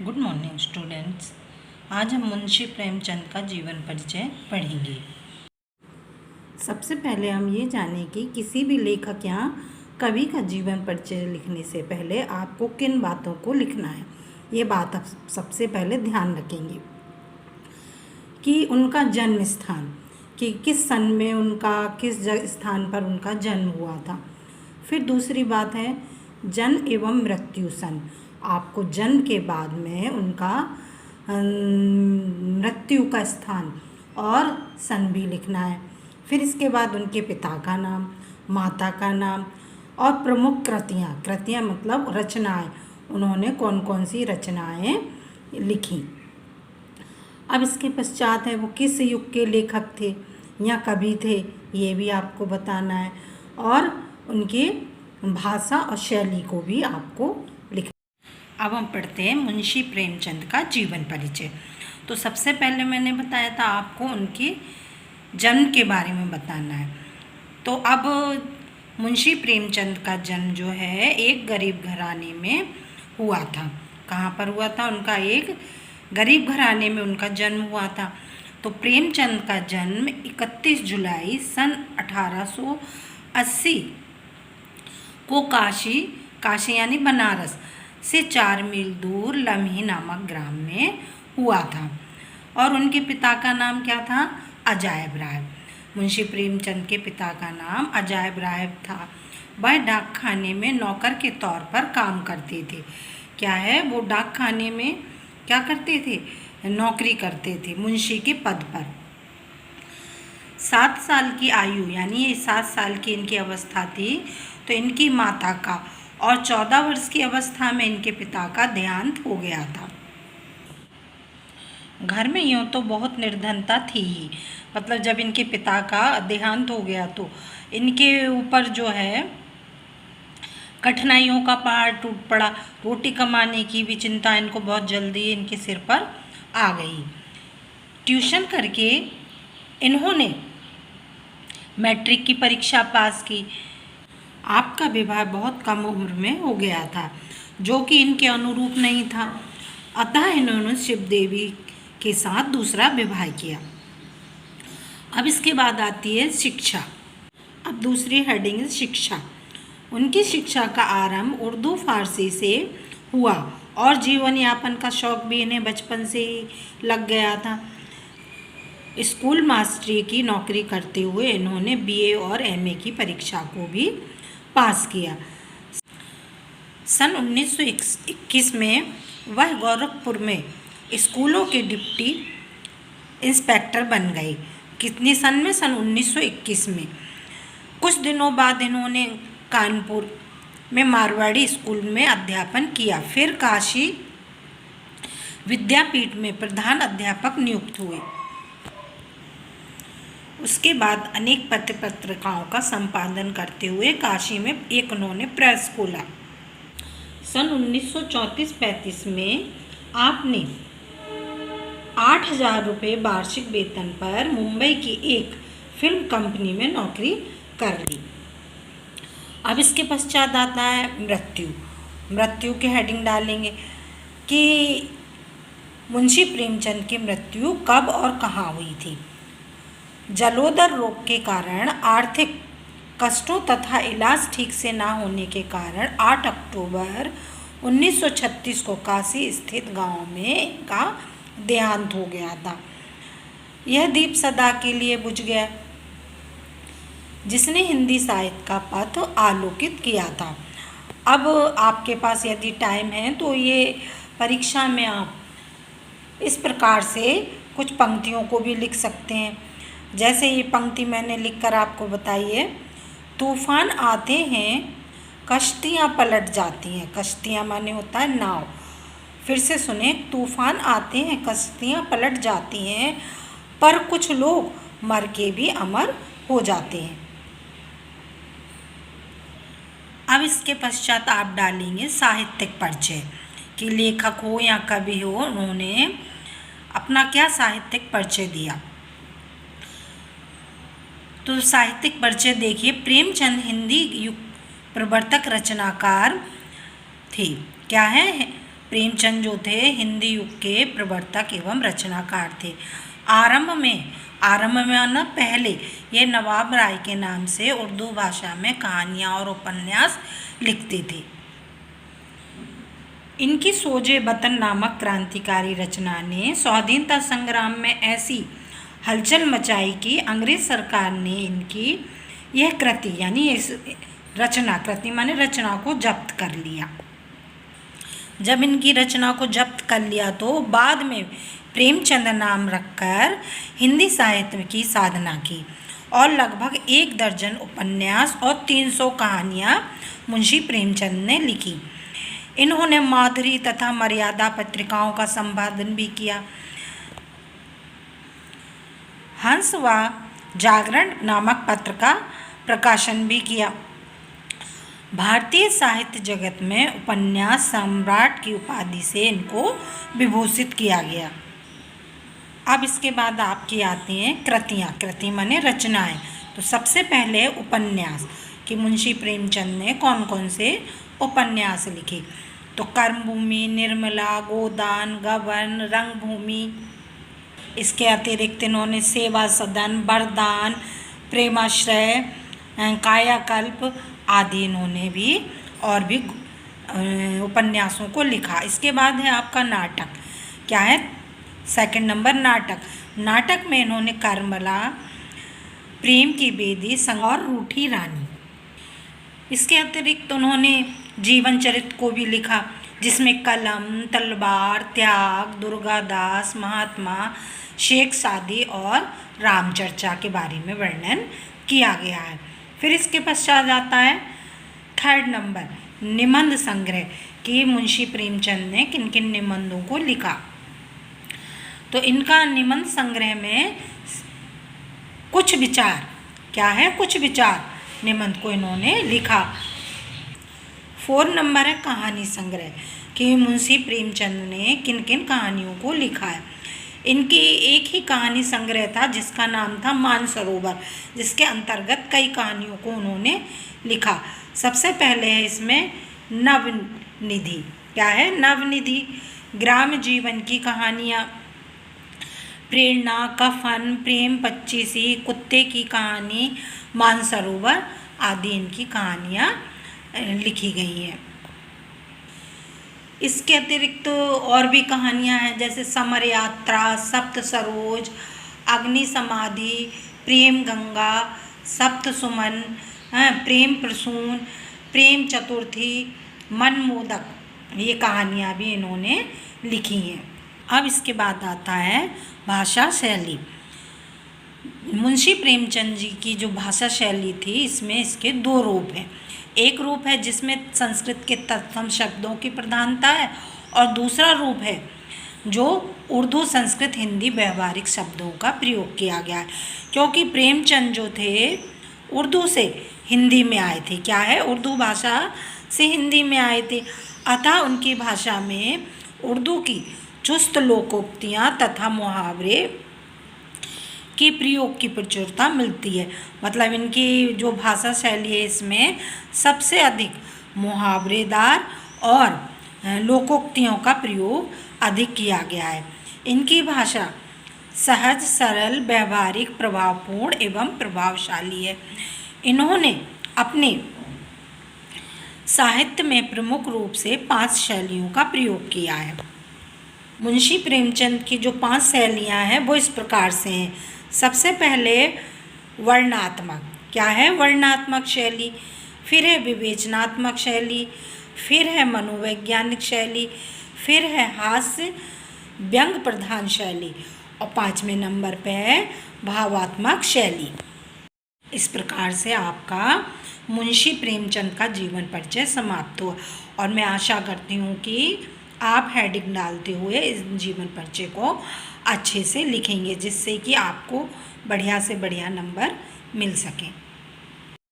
Good morning students. आज हम मुंशी प्रेमचंद का जीवन परिचय पढ़ेंगे। सबसे पहले हम ये जानें कि किसी भी लेखक या कवि का जीवन परिचय लिखने से पहले आपको किन बातों को लिखना है। ये बात आप सबसे पहले ध्यान रखेंगे कि उनका जन्म स्थान, कि किस सन में उनका किस स्थान पर उनका जन्म हुआ था। फिर दूसरी बात है जन्म एवं मृत्यु सन। आपको जन्म के बाद में उनका मृत्यु का स्थान और सन भी लिखना है। फिर इसके बाद उनके पिता का नाम, माता का नाम और प्रमुख कृतियाँ मतलब रचनाएं, उन्होंने कौन कौन सी रचनाएं लिखी। अब इसके पश्चात है वो किस युग के लेखक थे या कवि थे, ये भी आपको बताना है, और उनकी भाषा और शैली को भी आपको लिखना। अब हम पढ़ते हैं मुंशी प्रेमचंद का जीवन परिचय। तो सबसे पहले मैंने बताया था आपको उनके जन्म के बारे में बताना है। तो अब मुंशी प्रेमचंद का जन्म जो है एक गरीब घराने में हुआ था। कहाँ पर हुआ था? उनका एक गरीब घराने में उनका जन्म हुआ था। तो प्रेमचंद का जन्म 31 जुलाई सन 1880 को काशी यानी बनारस से 4 मील दूर लम्ही नामक ग्राम में हुआ था। और उनके पिता का नाम क्या था? अजायब राय। मुंशी प्रेमचंद के पिता का नाम अजायब राय था। वह डाक खाने में नौकर के तौर पर काम करते थे। क्या है? वो डाक खाने में क्या करते थे? नौकरी करते थे मुंशी के पद पर। 7 साल की आयु यानी ये 7 साल की इनकी अवस्था थी तो इनकी माता का, और 14 वर्ष की अवस्था में इनके पिता का देहांत हो गया था। घर में यूँ तो बहुत निर्धनता थी ही, मतलब जब इनके पिता का देहांत हो गया तो इनके ऊपर जो है कठिनाइयों का पहाड़ टूट पड़ा। रोटी कमाने की भी चिंता इनको बहुत जल्दी इनके सिर पर आ गई। ट्यूशन करके इन्होंने मैट्रिक की परीक्षा पास की। आपका विवाह बहुत कम उम्र में हो गया था, जो कि इनके अनुरूप नहीं था। अतः इन्होंने शिव देवी के साथ दूसरा विवाह किया। अब इसके बाद आती है शिक्षा। अब दूसरी हेडिंग है शिक्षा। उनकी शिक्षा का आरंभ उर्दू फारसी से हुआ और जीवन यापन का शौक भी इन्हें बचपन से ही लग गया था। स्कूल मास्टरी की नौकरी करते हुए इन्होंने बीए और एमए की परीक्षा को भी पास किया। सन 1921 में वह गोरखपुर में स्कूलों के डिप्टी इंस्पेक्टर बन गए। कितने सन में? सन 1921 में। कुछ दिनों बाद इन्होंने कानपुर में मारवाड़ी स्कूल में अध्यापन किया। फिर काशी विद्यापीठ में प्रधान अध्यापक नियुक्त हुए। उसके बाद अनेक पत्र पत्रिकाओं का संपादन करते हुए काशी में एक उन्होंने प्रेस खोला। सन 1934-35 में आपने 8,000 रुपये वार्षिक वेतन पर मुंबई की एक फिल्म कंपनी में नौकरी कर ली। अब इसके पश्चात आता है मृत्यु की हेडिंग डालेंगे कि मुंशी प्रेमचंद की मृत्यु कब और कहाँ हुई थी। जलोदर रोग के कारण आर्थिक कष्टों तथा इलाज ठीक से ना होने के कारण 8 अक्टूबर 1936 को काशी स्थित गांव में का देहांत हो गया था। यह दीप सदा के लिए बुझ गया जिसने हिंदी साहित्य का पथ आलोकित किया था। अब आपके पास यदि टाइम है तो ये परीक्षा में आप इस प्रकार से कुछ पंक्तियों को भी लिख सकते हैं। जैसे ये पंक्ति मैंने लिखकर आपको बताई है। तूफान आते हैं कश्तियाँ पलट जाती हैं। कश्तियाँ माने होता है नाव। फिर से सुने, तूफान आते हैं कश्तियाँ पलट जाती हैं, पर कुछ लोग मर के भी अमर हो जाते हैं। अब इसके पश्चात आप डालेंगे साहित्यिक परिचय कि लेखक हो या कवि हो, उन्होंने अपना क्या साहित्यिक परिचय दिया। तो साहित्यिक परिचय देखिए। प्रेमचंद हिंदी युग प्रवर्तक रचनाकार थे। क्या है? प्रेमचंद जो थे हिंदी युग के प्रवर्तक एवं रचनाकार थे। आरंभ में ना पहले ये नवाब राय के नाम से उर्दू भाषा में कहानियाँ और उपन्यास लिखते थे। इनकी सोजे वतन नामक क्रांतिकारी रचना ने स्वाधीनता संग्राम में ऐसी हलचल मचाई कि अंग्रेज सरकार ने इनकी यह कृति यानी इस कृति माने रचना को जब्त कर लिया। जब इनकी रचना को जब्त कर लिया तो बाद में प्रेमचंद नाम रखकर हिंदी साहित्य की साधना की और लगभग 1 दर्जन उपन्यास और 300 कहानियाँ मुंशी प्रेमचंद ने लिखी। इन्होंने माधुरी तथा मर्यादा पत्रिकाओं का संपादन भी किया। हंस व जागरण नामक पत्र का प्रकाशन भी किया। भारतीय साहित्य जगत में उपन्यास सम्राट की उपाधि से इनको विभूषित किया गया। अब इसके बाद आपकी आती हैं कृतियाँ। कृति माने रचनाएं। तो सबसे पहले उपन्यास कि मुंशी प्रेमचंद ने कौन कौन से उपन्यास लिखे। तो कर्मभूमि, निर्मला, गोदान, गबन, रंगभूमि। इसके अतिरिक्त इन्होंने सेवा सदन, वरदान, प्रेमाश्रय, कायाकल्प आदि इन्होंने भी और भी उपन्यासों को लिखा। इसके बाद है आपका नाटक। क्या है? सेकंड नंबर नाटक। नाटक में इन्होंने कर्मला, प्रेम की बेदी, संग और रूठी रानी। इसके अतिरिक्त उन्होंने जीवन चरित्र को भी लिखा जिसमें कलम, तलवार, त्याग, दुर्गादास, महात्मा, शेख सादी और रामचर्चा के बारे में वर्णन किया गया है। फिर इसके पश्चात आता है थर्ड नंबर निबंध संग्रह कि मुंशी प्रेमचंद ने किन किन निबंधों को लिखा। तो इनका निबंध संग्रह में कुछ विचार, क्या है? कुछ विचार निबंध को इन्होंने लिखा। 4 नंबर है कहानी संग्रह कि मुंशी प्रेमचंद ने किन किन कहानियों को लिखा है। इनकी एक ही कहानी संग्रह था जिसका नाम था मानसरोवर, जिसके अंतर्गत कई कहानियों को उन्होंने लिखा। सबसे पहले है इसमें नवनिधि। क्या है? नवनिधि। ग्राम जीवन की कहानियाँ, प्रेरणा, कफन, प्रेम पच्चीसी, कुत्ते की कहानी, मानसरोवर आदि इनकी कहानियाँ लिखी गई हैं। इसके अतिरिक्त और भी कहानियाँ हैं जैसे समर यात्रा, सप्त सरोज, अग्नि समाधि, प्रेम गंगा, सप्त सुमन, प्रेम प्रसून, प्रेम चतुर्थी, मन मोदक, ये कहानियाँ भी इन्होंने लिखी हैं। अब इसके बाद आता है भाषा शैली। मुंशी प्रेमचंद जी की जो भाषा शैली थी इसमें इसके 2 रूप हैं। एक रूप है जिसमें संस्कृत के तत्सम शब्दों की प्रधानता है और दूसरा रूप है जो उर्दू, संस्कृत, हिंदी व्यवहारिक शब्दों का प्रयोग किया गया है। क्योंकि प्रेमचंद जो थे उर्दू से हिंदी में आए थे। क्या है? उर्दू भाषा से हिंदी में आए थे। अतः उनकी भाषा में उर्दू की चुस्त लोकोक्तियाँ तथा मुहावरे की प्रयोग की प्रचुरता मिलती है। मतलब इनकी जो भाषा शैली है इसमें सबसे अधिक मुहावरेदार और लोकोक्तियों का प्रयोग अधिक किया गया है। इनकी भाषा सहज, सरल, व्यवहारिक, प्रभावपूर्ण एवं प्रभावशाली है। इन्होंने अपने साहित्य में प्रमुख रूप से 5 शैलियों का प्रयोग किया है। मुंशी प्रेमचंद की जो 5 शैलियाँ हैं वो इस प्रकार से हैं। सबसे पहले वर्णनात्मक। क्या है? वर्णनात्मक शैली। फिर है विवेचनात्मक शैली, फिर है मनोवैज्ञानिक शैली, फिर है हास्य व्यंग प्रधान शैली और 5वें नंबर पे है भावात्मक शैली। इस प्रकार से आपका मुंशी प्रेमचंद का जीवन परिचय समाप्त हुआ और मैं आशा करती हूँ कि आप हेडिंग डालते हुए इस जीवन परिचय को अच्छे से लिखेंगे जिससे कि आपको बढ़िया से बढ़िया नंबर मिल सकें।